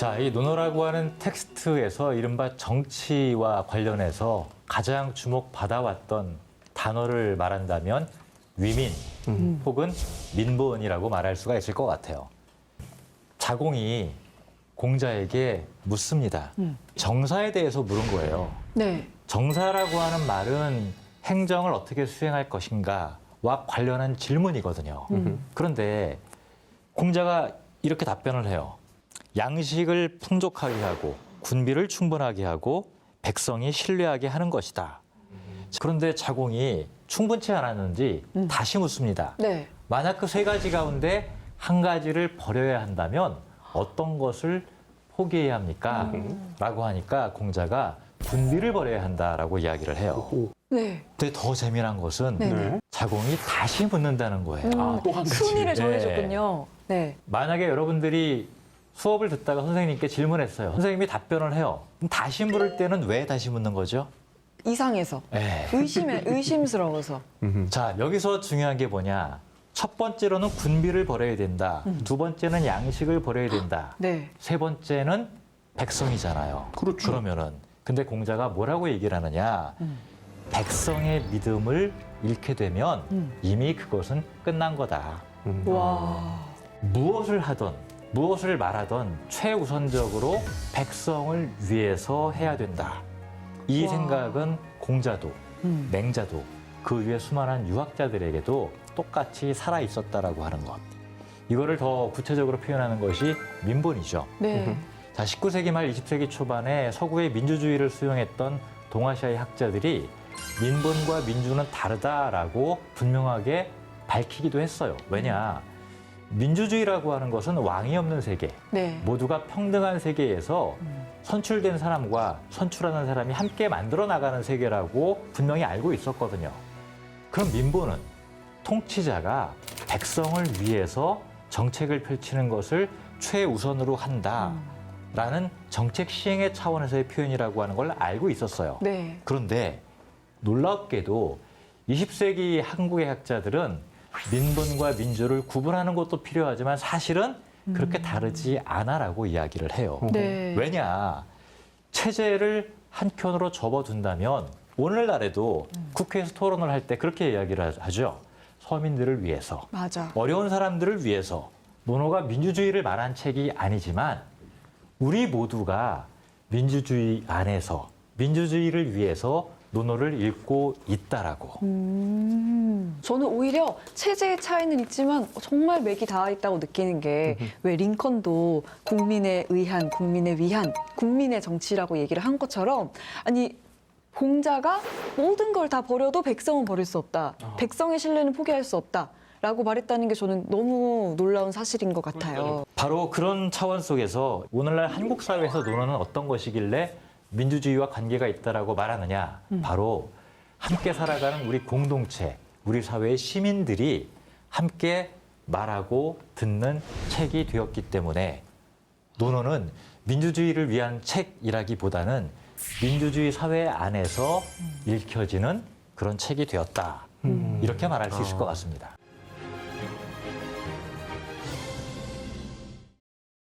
자, 이 논어라고 하는 텍스트에서 이른바 정치와 관련해서 가장 주목받아왔던 단어를 말한다면 위민 혹은 민본이라고 말할 수가 있을 것 같아요. 자공이 공자에게 묻습니다. 정사에 대해서 물은 거예요. 네. 정사라고 하는 말은 행정을 어떻게 수행할 것인가와 관련한 질문이거든요. 그런데 공자가 이렇게 답변을 해요. 양식을 풍족하게 하고 군비를 충분하게 하고 백성이 신뢰하게 하는 것이다. 그런데 자공이 충분치 않았는지 다시 묻습니다. 네. 만약 그 세 가지 가운데 한 가지를 버려야 한다면 어떤 것을 포기해야 합니까? 라고 하니까 공자가 군비를 버려야 한다라고 이야기를 해요. 네. 근데 더 재미난 것은 네. 자공이 다시 묻는다는 거예요. 또 한 가지. 순위를 정해줬군요. 네. 만약에 여러분들이 수업을 듣다가 선생님께 질문했어요. 선생님이 답변을 해요. 그럼 다시 물을 때는 왜 다시 묻는 거죠? 이상해서. 네. 의심스러워서. 자, 여기서 중요한 게 뭐냐. 첫 번째로는 군비를 버려야 된다. 두 번째는 양식을 버려야 된다. 네. 세 번째는 백성이잖아요. 그렇죠. 그러면은 근데 공자가 뭐라고 얘기를 하느냐. 백성의 믿음을 잃게 되면 이미 그것은 끝난 거다. 와. 무엇을 하든 무엇을 말하든 최우선적으로 백성을 위해서 해야 된다. 이 와. 생각은 공자도 맹자도 그 위에 수많은 유학자들에게도 똑같이 살아 있었다라고 하는 것. 이거를 더 구체적으로 표현하는 것이 민본이죠. 네. 자, 19세기 말 20세기 초반에 서구의 민주주의를 수용했던 동아시아의 학자들이 민본과 민주는 다르다라고 분명하게 밝히기도 했어요. 왜냐? 민주주의라고 하는 것은 왕이 없는 세계, 네. 모두가 평등한 세계에서 선출된 사람과 선출하는 사람이 함께 만들어 나가는 세계라고 분명히 알고 있었거든요. 그럼 민본은 통치자가 백성을 위해서 정책을 펼치는 것을 최우선으로 한다라는 정책 시행의 차원에서의 표현이라고 하는 걸 알고 있었어요. 네. 그런데 놀랍게도 20세기 한국의 학자들은 민본과 민주를 구분하는 것도 필요하지만 사실은 그렇게 다르지 않아라고 이야기를 해요. 네. 왜냐? 체제를 한켠으로 접어둔다면 오늘날에도 국회에서 토론을 할 때 그렇게 이야기를 하죠. 서민들을 위해서, 맞아. 어려운 사람들을 위해서. 논어가 민주주의를 말한 책이 아니지만 우리 모두가 민주주의 안에서 민주주의를 위해서 논어를 읽고 있다라고. 저는 오히려 체제의 차이는 있지만 정말 맥이 닿아 있다고 느끼는 게 왜 링컨도 국민에 의한, 국민에 위한, 국민의 정치라고 얘기를 한 것처럼 아니 공자가 모든 걸 다 버려도 백성은 버릴 수 없다. 백성의 신뢰는 포기할 수 없다. 라고 말했다는 게 저는 너무 놀라운 사실인 것 같아요. 바로 그런 차원 속에서 오늘날 한국 사회에서 논어는 어떤 것이길래 민주주의와 관계가 있다라고 말하느냐. 바로 함께 살아가는 우리 공동체, 우리 사회의 시민들이 함께 말하고 듣는 책이 되었기 때문에 논어는 민주주의를 위한 책이라기보다는 민주주의 사회 안에서 읽혀지는 그런 책이 되었다. 이렇게 말할 수 있을 것 같습니다.